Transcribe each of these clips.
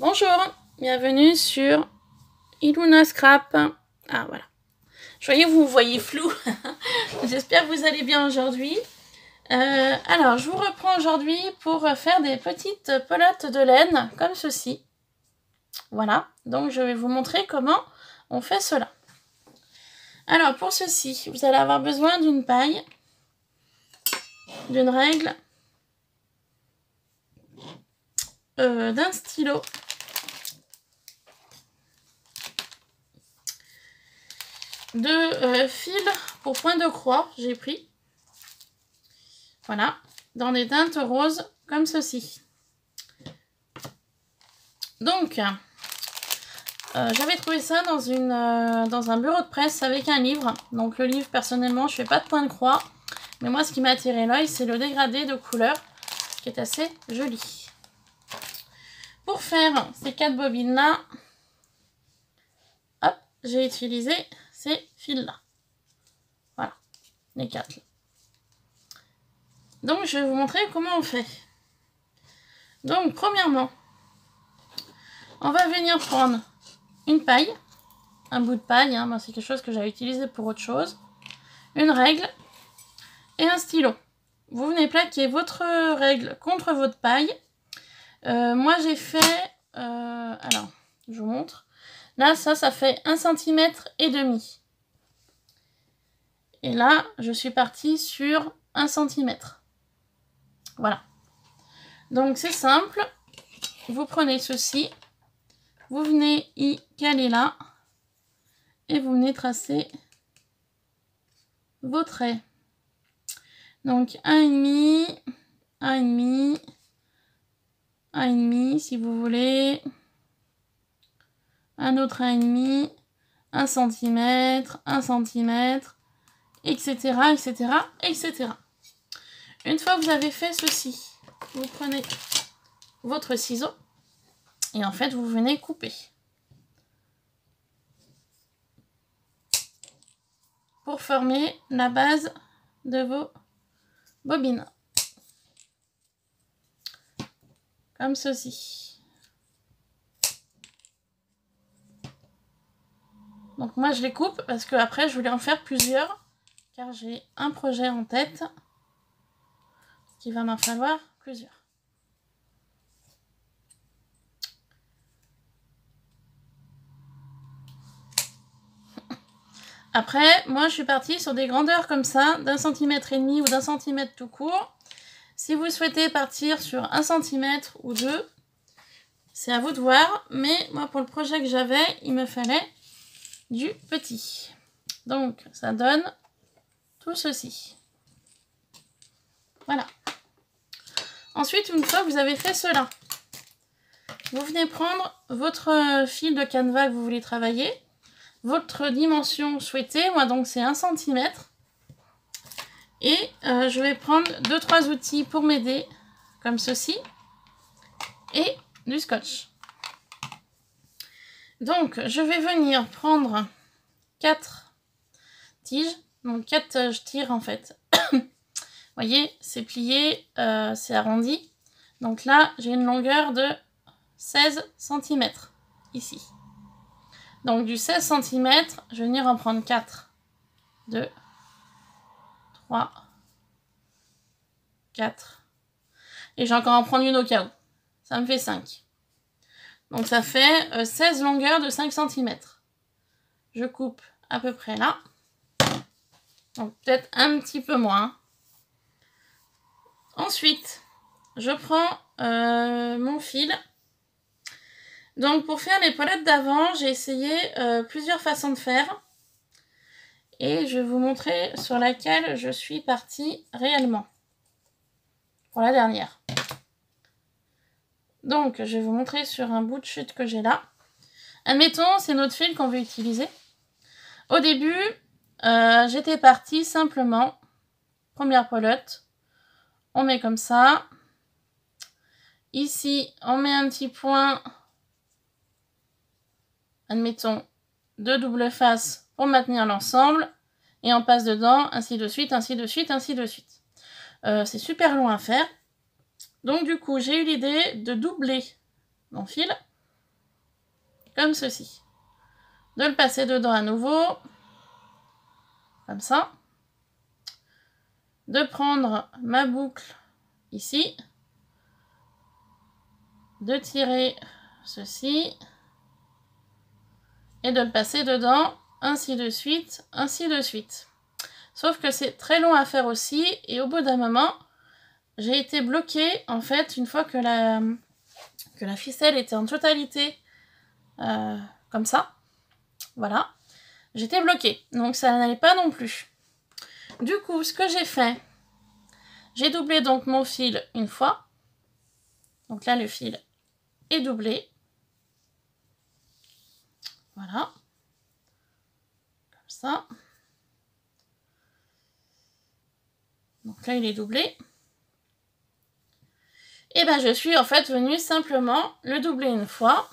Bonjour, bienvenue sur Iluna Scrap. Ah voilà, je voyais que vous voyez flou. J'espère que vous allez bien aujourd'hui. Alors, je vous reprends aujourd'hui pour faire des petites pelotes de laine comme ceci. Voilà, donc je vais vous montrer comment on fait cela. Alors, pour ceci, vous allez avoir besoin d'une paille, d'une règle, d'un stylo, de fil pour point de croix, j'ai pris. Voilà, dans des teintes roses comme ceci. Donc, j'avais trouvé ça dans un bureau de presse avec un livre. Donc le livre, personnellement, je fais pas de point de croix. Mais moi, ce qui m'a attiré l'œil, c'est le dégradé de couleur, qui est assez joli. Pour faire ces 4 bobines-là, hop, j'ai utilisé ces fils-là. Voilà, les 4. Donc, je vais vous montrer comment on fait. Donc, premièrement, on va venir prendre une paille, un bout de paille, hein, c'est quelque chose que j'avais utilisé pour autre chose, une règle et un stylo. Vous venez plaquer votre règle contre votre paille. Moi, j'ai fait... alors, je vous montre. Là, ça fait 1,5 cm. Et là, je suis partie sur 1 cm. Voilà. Donc, c'est simple. Vous prenez ceci. Vous venez y caler là. Et vous venez tracer vos traits. Donc, 1,5, 1,5, 1,5 si vous voulez. Un autre 1,5, 1 cm, 1 cm, etc., etc., etc. Une fois que vous avez fait ceci, vous prenez votre ciseau et en fait, vous venez couper. Pour former la base de vos bobines. Comme ceci. Donc moi, je les coupe parce que après, je voulais en faire plusieurs car j'ai un projet en tête qui va m'en falloir plusieurs. Après, moi, je suis partie sur des grandeurs comme ça, d'1,5 cm ou d'1 cm tout court. Si vous souhaitez partir sur 1 cm ou 2, c'est à vous de voir. Mais moi, pour le projet que j'avais, il me fallait du petit. Donc, ça donne tout ceci. Voilà. Ensuite, une fois que vous avez fait cela, vous venez prendre votre fil de canevas que vous voulez travailler. Votre dimension souhaitée, moi donc c'est 1 cm. Et je vais prendre 2-3 outils pour m'aider, comme ceci, et du scotch. Donc je vais venir prendre 4 tiges, donc 4 je tire en fait. Vous voyez, c'est plié, c'est arrondi. Donc là, j'ai une longueur de 16 cm, ici. Donc du 16 cm, je vais venir en prendre 4, 2, 3, 4. Et j'ai encore en prendre une au cas où. Ça me fait 5. Donc ça fait 16 longueurs de 5 cm. Je coupe à peu près là. Donc peut-être un petit peu moins. Ensuite, je prends mon fil. Donc pour faire les pelotes d'avant, j'ai essayé plusieurs façons de faire. Et je vais vous montrer sur laquelle je suis partie réellement. Pour la dernière. Donc je vais vous montrer sur un bout de chute que j'ai là. Admettons, c'est notre fil qu'on veut utiliser. Au début, j'étais partie simplement. Première pelote. On met comme ça. Ici, on met un petit point. Admettons, de double face pour maintenir l'ensemble. Et on passe dedans, ainsi de suite, ainsi de suite, ainsi de suite. C'est super long à faire. Donc du coup, j'ai eu l'idée de doubler mon fil. comme ceci. De le passer dedans à nouveau, comme ça. De prendre ma boucle ici, de tirer ceci, et de le passer dedans, ainsi de suite, ainsi de suite. Sauf que c'est très long à faire aussi, et au bout d'un moment, j'ai été bloquée, en fait, une fois que la ficelle était en totalité comme ça. Voilà. J'étais bloquée, donc ça n'allait pas non plus. Du coup, ce que j'ai fait, j'ai doublé donc mon fil une fois. Donc là, le fil est doublé. Voilà. Comme ça. Donc là, il est doublé. Et ben, je suis en fait venue simplement le doubler une fois.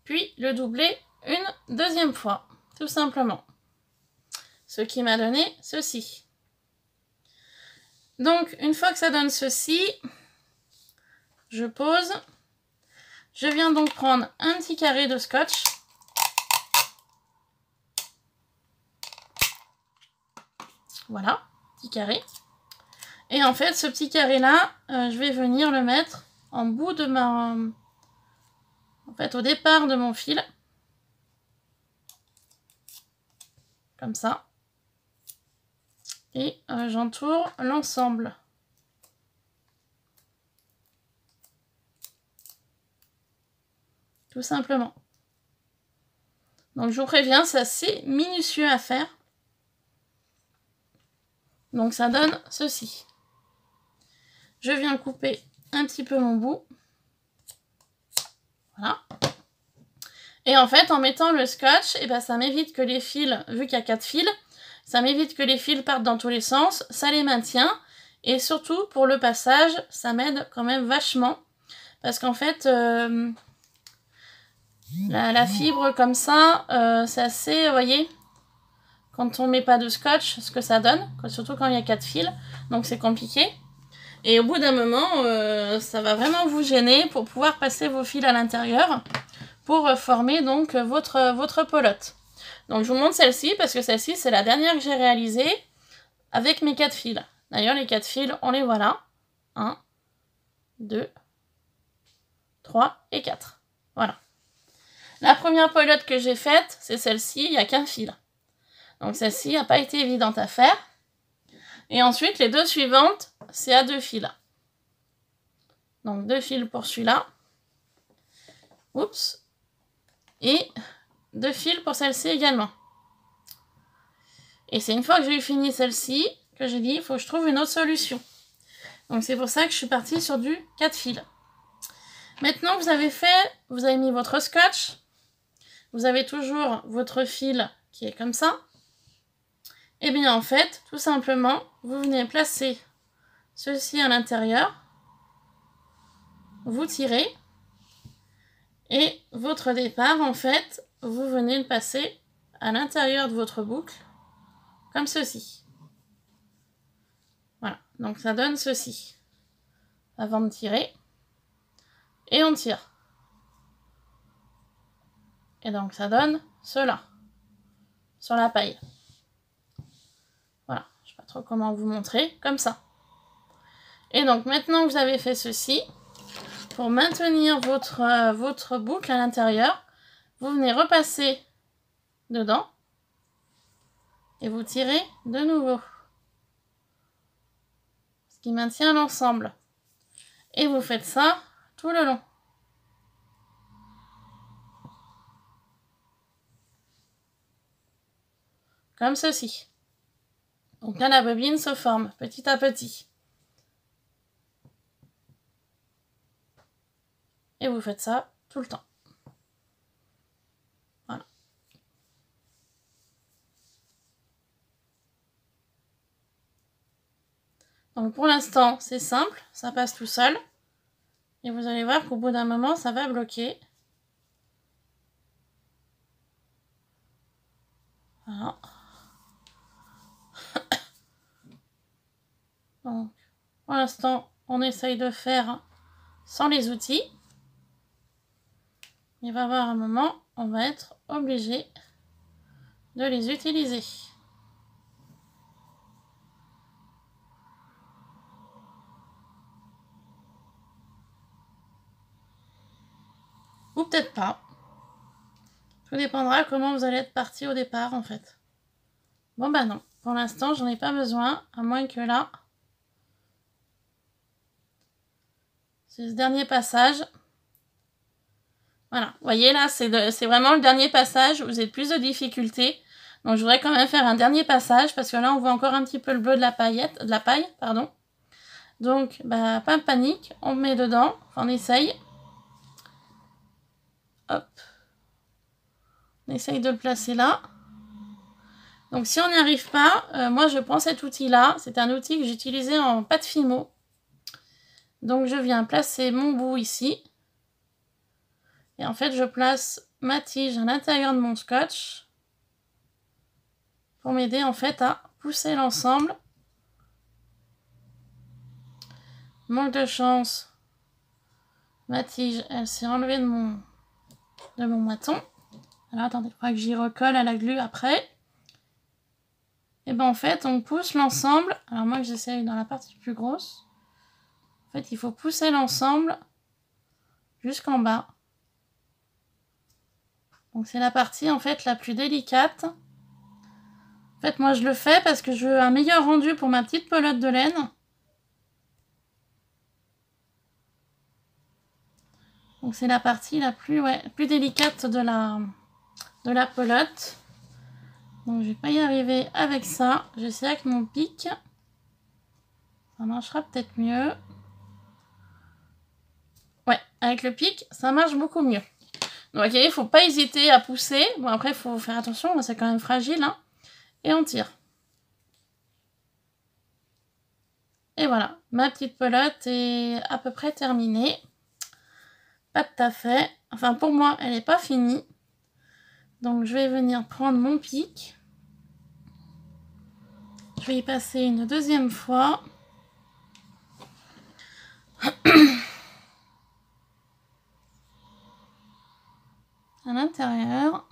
Puis le doubler une deuxième fois. Tout simplement. Ce qui m'a donné ceci. Donc, une fois que ça donne ceci, je pose. Je viens donc prendre un petit carré de scotch. Voilà, petit carré. Et en fait, ce petit carré-là, je vais venir le mettre en bout de ma... En fait, au départ de mon fil. Comme ça. Et j'entoure l'ensemble. Tout simplement. Donc, je vous préviens, c'est assez minutieux à faire. Donc, ça donne ceci. Je viens couper un petit peu mon bout. Voilà. Et en fait, en mettant le scotch, eh ben, ça m'évite que les fils, vu qu'il y a 4 fils, ça m'évite que les fils partent dans tous les sens, ça les maintient. Et surtout, pour le passage, ça m'aide quand même vachement. Parce qu'en fait, la fibre comme ça, c'est assez, vous voyez, quand on met pas de scotch, ce que ça donne, surtout quand il y a 4 fils, donc c'est compliqué. Et au bout d'un moment, ça va vraiment vous gêner pour pouvoir passer vos fils à l'intérieur pour former donc votre pelote. Donc je vous montre celle-ci parce que celle-ci c'est la dernière que j'ai réalisée avec mes 4 fils. D'ailleurs les 4 fils, on les voit là. 1, 2, 3 et 4. Voilà. La première pelote que j'ai faite, c'est celle-ci, il n'y a qu'un fil. Donc celle-ci n'a pas été évidente à faire. Et ensuite, les deux suivantes, c'est à 2 fils. Donc 2 fils pour celui-là. Oups. Et 2 fils pour celle-ci également. Et c'est une fois que j'ai eu fini celle-ci que j'ai dit, il faut que je trouve une autre solution. Donc c'est pour ça que je suis partie sur du 4 fils. Maintenant que vous avez mis votre scotch. Vous avez toujours votre fil qui est comme ça. Et bien en fait, tout simplement, vous venez placer ceci à l'intérieur. Vous tirez. Et votre départ, en fait, vous venez le passer à l'intérieur de votre boucle. Comme ceci. Voilà, donc ça donne ceci. Avant de tirer. Et on tire. Et donc ça donne cela. Sur la paille. Voilà, je ne sais pas trop comment vous montrer. Comme ça. Et donc maintenant que vous avez fait ceci, pour maintenir votre boucle à l'intérieur, vous venez repasser dedans. Et vous tirez de nouveau. Ce qui maintient l'ensemble. Et vous faites ça tout le long. Comme ceci. Donc là, la bobine se forme petit à petit. Et vous faites ça tout le temps. Voilà. Donc pour l'instant, c'est simple, ça passe tout seul. Et vous allez voir qu'au bout d'un moment, ça va bloquer. Voilà. Donc, pour l'instant, on essaye de faire sans les outils. il va y avoir un moment, on va être obligé de les utiliser. Ou peut-être pas. Tout dépendra comment vous allez être parti au départ en fait. Bon bah non, pour l'instant j'en ai pas besoin, à moins que là, c'est ce dernier passage. Voilà, vous voyez là, c'est vraiment le dernier passage où vous avez plus de difficultés. Donc je voudrais quand même faire un dernier passage parce que là on voit encore un petit peu le bleu de la paille, pardon. Donc bah pas de panique, on met dedans, enfin, on essaye. Hop. On essaye de le placer là. Donc si on n'y arrive pas, moi je prends cet outil-là. C'est un outil que j'utilisais en pâte Fimo. Donc je viens placer mon bout ici. Et en fait je place ma tige à l'intérieur de mon scotch. Pour m'aider en fait à pousser l'ensemble. Manque de chance. Ma tige, elle s'est enlevée de mon bâton. Alors attendez, il faudra que j'y recolle à la glu après. Et ben en fait, on pousse l'ensemble. Alors moi, j'essaye dans la partie plus grosse. En fait, il faut pousser l'ensemble jusqu'en bas. Donc c'est la partie en fait la plus délicate. En fait, moi je le fais parce que je veux un meilleur rendu pour ma petite pelote de laine. Donc c'est la partie la plus, plus délicate de la pelote. Donc je vais pas y arriver avec ça. J'essaie avec mon pic. Ça marchera peut-être mieux. Ouais, avec le pic, ça marche beaucoup mieux. Donc il ne faut pas hésiter à pousser. Bon après, il faut faire attention, c'est quand même fragile. Hein. Et on tire. Et voilà, ma petite pelote est à peu près terminée. Pas tout à fait. Enfin, pour moi, elle n'est pas finie. Donc je vais venir prendre mon pic. Je vais y passer une deuxième fois. À l'intérieur.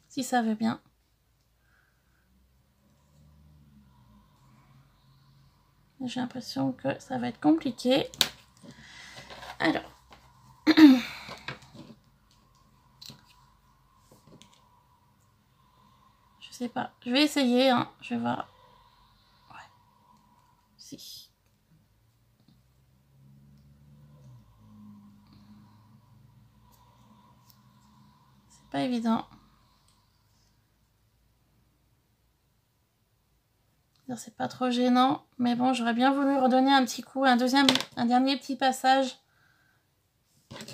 Si ça veut bien. J'ai l'impression que ça va être compliqué. Alors. Je sais pas. Je vais essayer. Hein. Je vais voir. Ouais. Si. C'est pas évident. C'est pas trop gênant, mais bon, j'aurais bien voulu redonner un petit coup, un dernier petit passage,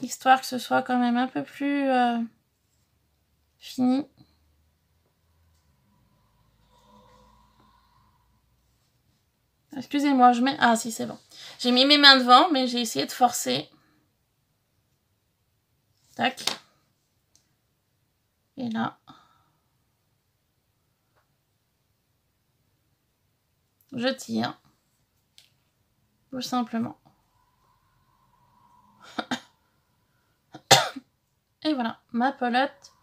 histoire que ce soit quand même un peu plus fini. Excusez-moi, je mets... Ah si, c'est bon. J'ai mis mes mains devant, mais j'ai essayé de forcer. Tac. Et là... je tire. Tout simplement. Et voilà, ma pelote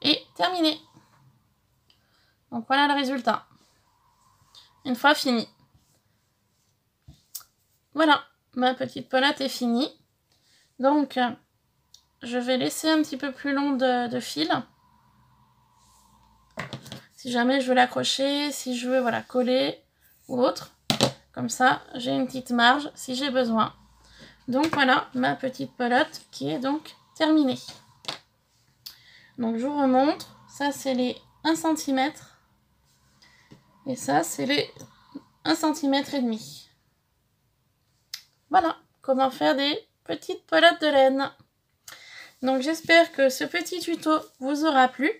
est terminée. Donc voilà le résultat. Une fois fini. Voilà, ma petite pelote est finie. Donc, je vais laisser un petit peu plus long de fil. Si jamais je veux l'accrocher, si je veux voilà, coller ou autre. Comme ça, j'ai une petite marge si j'ai besoin. Donc voilà ma petite pelote qui est donc terminée. Donc je vous remontre. Ça, c'est les 1 cm. Et ça, c'est les 1,5 cm. Voilà comment faire des petites pelotes de laine. Donc j'espère que ce petit tuto vous aura plu.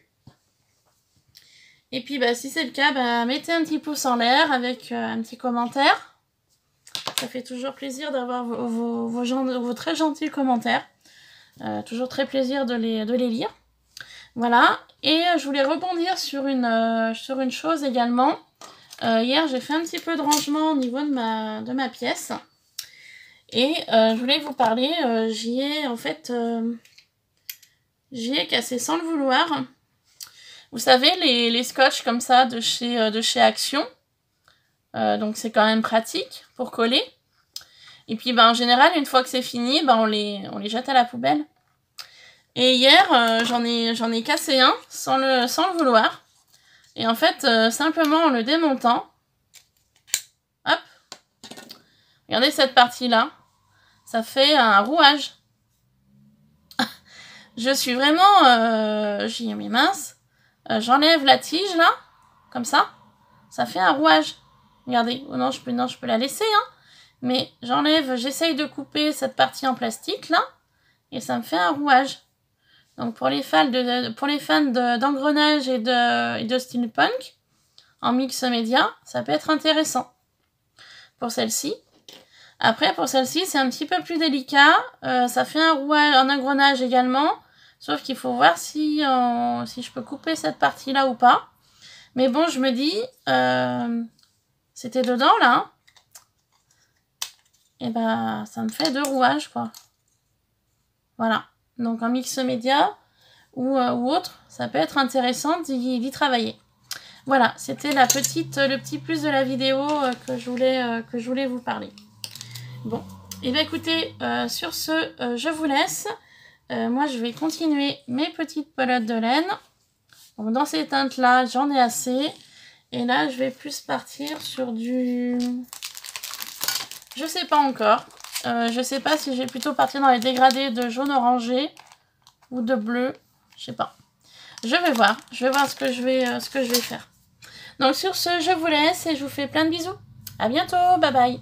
Et puis bah, si c'est le cas, bah, mettez un petit pouce en l'air avec un petit commentaire. Ça fait toujours plaisir d'avoir vos très gentils commentaires. Toujours très plaisir de les lire. Voilà. Et je voulais rebondir sur une chose également. Hier, j'ai fait un petit peu de rangement au niveau de ma pièce. Et je voulais vous parler, j'y ai cassé sans le vouloir. Vous savez, les scotch comme ça de chez Action. Donc c'est quand même pratique pour coller. Et puis en général, une fois que c'est fini, on les jette à la poubelle. Et hier, j'en ai cassé un sans le vouloir. Et en fait, simplement en le démontant, hop, regardez cette partie-là, ça fait un rouage. Je suis vraiment, j'y ai mis mince, j'enlève la tige là, comme ça fait un rouage. Regardez, oh non, je peux la laisser, hein. Mais j'enlève, j'essaye de couper cette partie en plastique là, et ça me fait un rouage. Donc pour les fans d'engrenage et de steampunk, en mix média, ça peut être intéressant. Pour celle-ci. Après, pour celle-ci, c'est un petit peu plus délicat. Ça fait un rouage, un engrenage également. Sauf qu'il faut voir si je peux couper cette partie-là ou pas. Mais bon, je me dis, c'était dedans là. Hein. Et ça me fait 2 rouages, quoi. Voilà. Donc en mix média ou autre, ça peut être intéressant d'y travailler. Voilà, c'était le petit plus de la vidéo que je voulais vous parler. Bon, et bien écoutez, sur ce, je vous laisse. Moi, je vais continuer mes petites pelotes de laine. Donc, dans ces teintes-là, j'en ai assez. Et là, je vais plus partir sur du... Je sais pas encore. Je sais pas si je vais plutôt partir dans les dégradés de jaune orangé ou de bleu. Je sais pas. Je vais voir ce que je vais faire. Donc sur ce, je vous laisse et je vous fais plein de bisous. À bientôt, bye bye.